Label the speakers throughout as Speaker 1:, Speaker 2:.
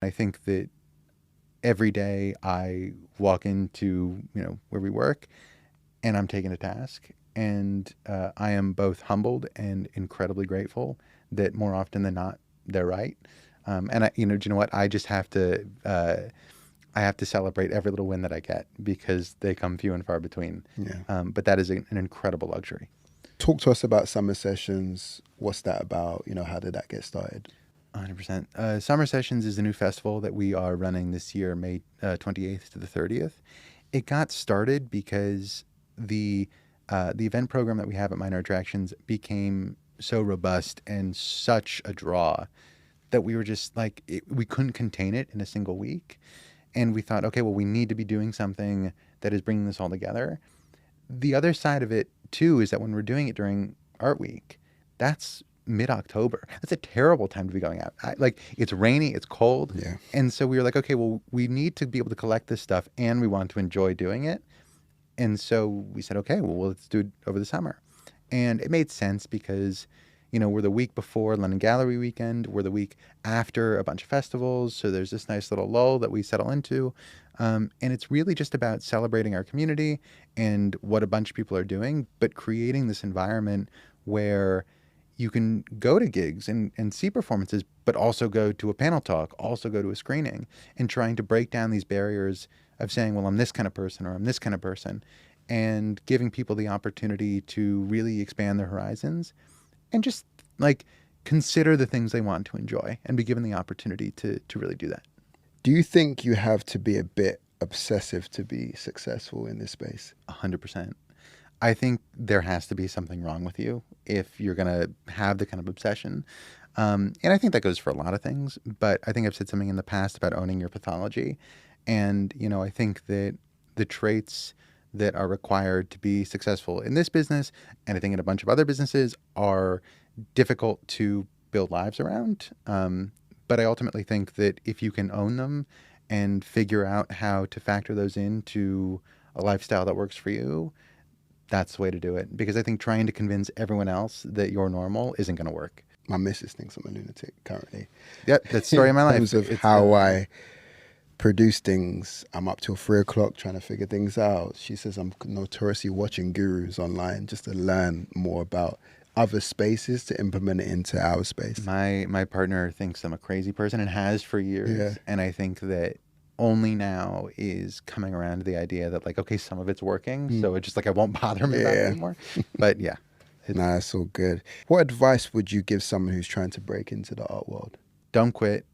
Speaker 1: I think that every day I walk into, where we work and I'm taken to task. And I am both humbled and incredibly grateful that more often than not, they're right. And do you know what? I have to celebrate every little win that I get because they come few and far between.
Speaker 2: Yeah.
Speaker 1: But that is an incredible luxury.
Speaker 2: Talk to us about summer sessions. What's that about? How did that get started?
Speaker 1: 100%. Summer Sessions is a new festival that we are running this year, May 28th to the 30th. It got started because the event program that we have at Minor Attractions became so robust and such a draw that we were just like, we couldn't contain it in a single week. And we thought, okay, well, we need to be doing something that is bringing this all together. The other side of it, too, is that when we're doing it during Art Week, that's mid-October. That's a terrible time to be going out. It's rainy, it's cold.
Speaker 2: Yeah.
Speaker 1: And so we were like, okay, well, we need to be able to collect this stuff and we want to enjoy doing it. And so we said, okay, well, let's do it over the summer. And it made sense because, we're the week before London Gallery Weekend. We're the week after a bunch of festivals. So there's this nice little lull that we settle into. And it's really just about celebrating our community and what a bunch of people are doing, but creating this environment where you can go to gigs and see performances, but also go to a panel talk, also go to a screening, and trying to break down these barriers of saying, well, I'm this kind of person or I'm this kind of person, and giving people the opportunity to really expand their horizons and just consider the things they want to enjoy and be given the opportunity to really do that.
Speaker 2: Do you think you have to be a bit obsessive to be successful in this space?
Speaker 1: 100%. I think there has to be something wrong with you if you're going to have the kind of obsession. And I think that goes for a lot of things, but I think I've said something in the past about owning your pathology. And, I think that the traits that are required to be successful in this business, and I think in a bunch of other businesses, are difficult to build lives around. But I ultimately think that if you can own them and figure out how to factor those into a lifestyle that works for you, that's the way to do it. Because I think trying to convince everyone else that you're normal isn't going to work.
Speaker 2: My missus thinks I'm a lunatic currently.
Speaker 1: Yep, that's the story of my life.
Speaker 2: In terms of how I produce things, I'm up till 3 o'clock trying to figure things out. She says I'm notoriously watching gurus online just to learn more about other spaces to implement it into our space.
Speaker 1: My partner thinks I'm a crazy person and has for years.
Speaker 2: Yeah.
Speaker 1: And I think that only now is coming around to the idea that okay, some of it's working. So it's just I won't bother him about it anymore. But yeah.
Speaker 2: Nah, it's all good. What advice would you give someone who's trying to break into the art world?
Speaker 1: Don't quit.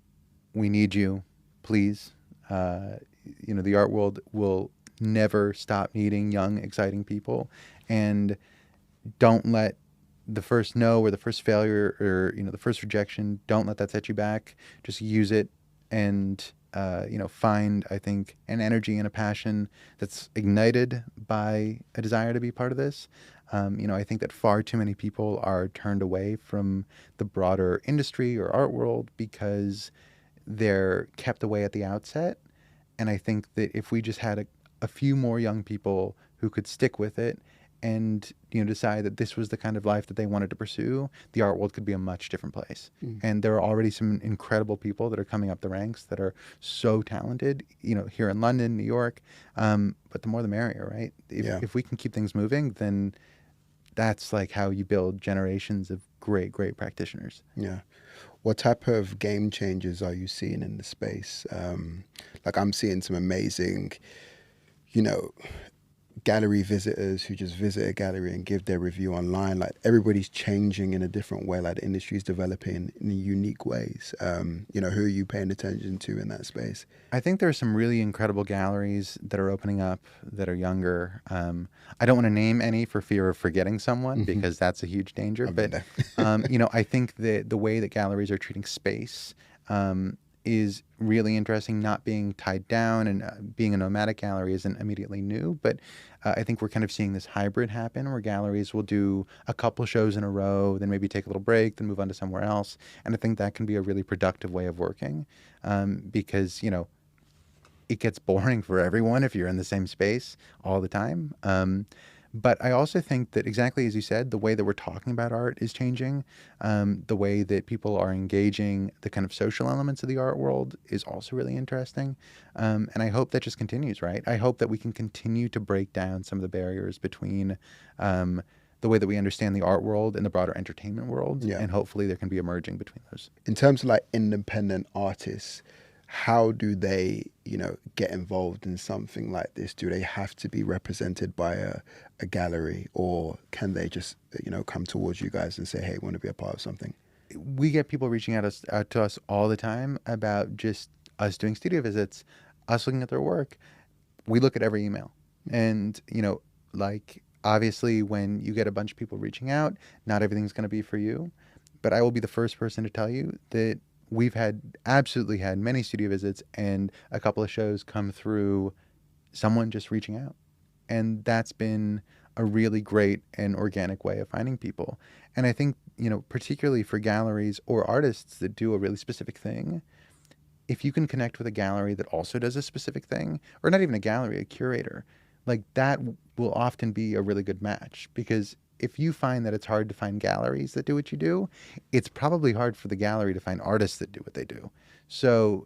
Speaker 1: We need you, please. The art world will never stop needing young, exciting people. And don't let the first no or the first failure or, the first rejection, don't let that set you back. Just use it and, find, I think, an energy and a passion that's ignited by a desire to be part of this. I think that far too many people are turned away from the broader industry or art world because they're kept away at the outset. And I think that if we just had a few more young people who could stick with it and decide that this was the kind of life that they wanted to pursue, the art world could be a much different place. And there are already some incredible people that are coming up the ranks that are so talented, here in London, New York. But the more the merrier, right? If we can keep things moving, then that's how you build generations of great, great practitioners.
Speaker 2: Yeah. What type of game changers are you seeing in the space? I'm seeing some amazing, gallery visitors who just visit a gallery and give their review online. Everybody's changing in a different way. The industry's developing in unique ways. Who are you paying attention to in that space?
Speaker 1: I think there are some really incredible galleries that are opening up that are younger. I don't want to name any for fear of forgetting someone because that's a huge danger. But, I think that the way that galleries are treating space is really interesting. Not being tied down and being a nomadic gallery isn't immediately new, but I think we're kind of seeing this hybrid happen where galleries will do a couple shows in a row, then maybe take a little break, then move on to somewhere else. And I think that can be a really productive way of working because, it gets boring for everyone if you're in the same space all the time. But I also think that exactly as you said, the way that we're talking about art is changing. The way that people are engaging the kind of social elements of the art world is also really interesting. And I hope that just continues, right? I hope that we can continue to break down some of the barriers between the way that we understand the art world and the broader entertainment world.
Speaker 2: Yeah.
Speaker 1: And hopefully there can be a merging between those.
Speaker 2: In terms of like independent artists, how do they, you know, get involved in something like this? Do they have to be represented by a gallery, or can they just, you know, come towards you guys and say, hey, want to be a part of something?
Speaker 1: We get people reaching out to us all the time about just us doing studio visits, us looking at their work. We look at every email. And, like obviously when you get a bunch of people reaching out, not everything's going to be for you. But I will be the first person to tell you that we've absolutely had many studio visits and a couple of shows come through someone just reaching out. And that's been a really great and organic way of finding people. And I think, particularly for galleries or artists that do a really specific thing, if you can connect with a gallery that also does a specific thing, or not even a gallery, a curator, like that will often be a really good match. Because if you find that it's hard to find galleries that do what you do, it's probably hard for the gallery to find artists that do what they do. So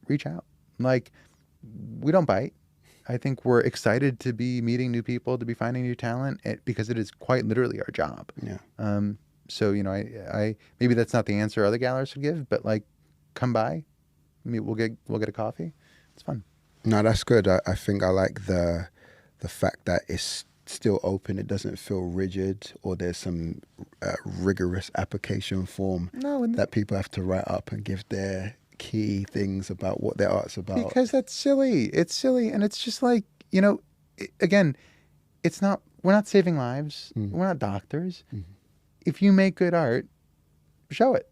Speaker 1: reach out. Like, we don't bite. I think we're excited to be meeting new people, to be finding new talent, because it is quite literally our job.
Speaker 2: Yeah.
Speaker 1: So I maybe that's not the answer other galleries would give, but like, come by, we'll get a coffee. It's fun.
Speaker 2: No, that's good. I think I like the fact that it's still open. It doesn't feel rigid, or there's some rigorous application form
Speaker 1: No, and
Speaker 2: that people have to write up and give their key things about what their art's about.
Speaker 1: because that's silly. It's silly, and it's just like again, it's not. We're not saving lives.
Speaker 2: Mm.
Speaker 1: We're not doctors.
Speaker 2: Mm.
Speaker 1: If you make good art, show it.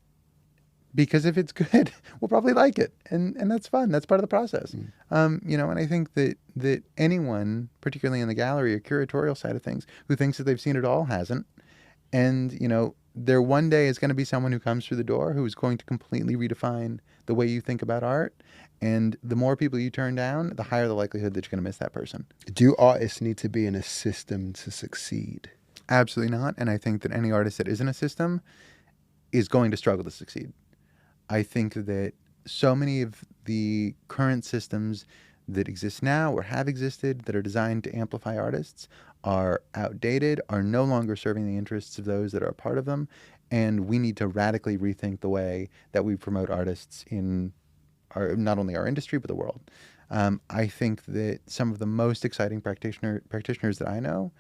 Speaker 1: Because if it's good, we'll probably like it, and that's fun. That's part of the process. And I think that anyone, particularly in the gallery or curatorial side of things, who thinks that they've seen it all hasn't. And there one day is going to be someone who comes through the door who is going to completely redefine the way you think about art. And the more people you turn down, the higher the likelihood that you're going to miss that person.
Speaker 2: Do artists need to be in a system to succeed?
Speaker 1: Absolutely not. And I think that any artist that is in a system is going to struggle to succeed. I think that so many of the current systems that exist now or have existed that are designed to amplify artists are outdated, are no longer serving the interests of those that are a part of them, and we need to radically rethink the way that we promote artists in not only our industry but the world. I think that some of the most exciting practitioners that I know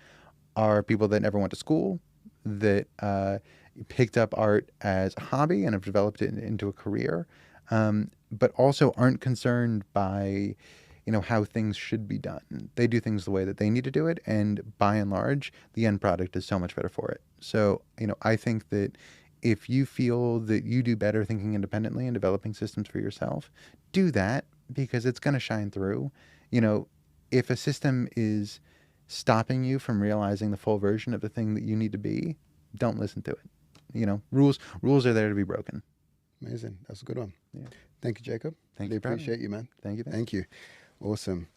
Speaker 1: are people that never went to school, that picked up art as a hobby and have developed it into a career, but also aren't concerned by, how things should be done. They do things the way that they need to do it, and by and large, the end product is so much better for it. So, I think that if you feel that you do better thinking independently and developing systems for yourself, do that, because it's going to shine through. If a system is stopping you from realizing the full version of the thing that you need to be, don't listen to it. Rules are there to be broken.
Speaker 2: Amazing. That's a good one.
Speaker 1: Yeah.
Speaker 2: Thank you, Jacob.
Speaker 1: Thank
Speaker 2: Really
Speaker 1: you for having me.
Speaker 2: appreciate you, man.
Speaker 1: Thank you.
Speaker 2: Thank you. Awesome.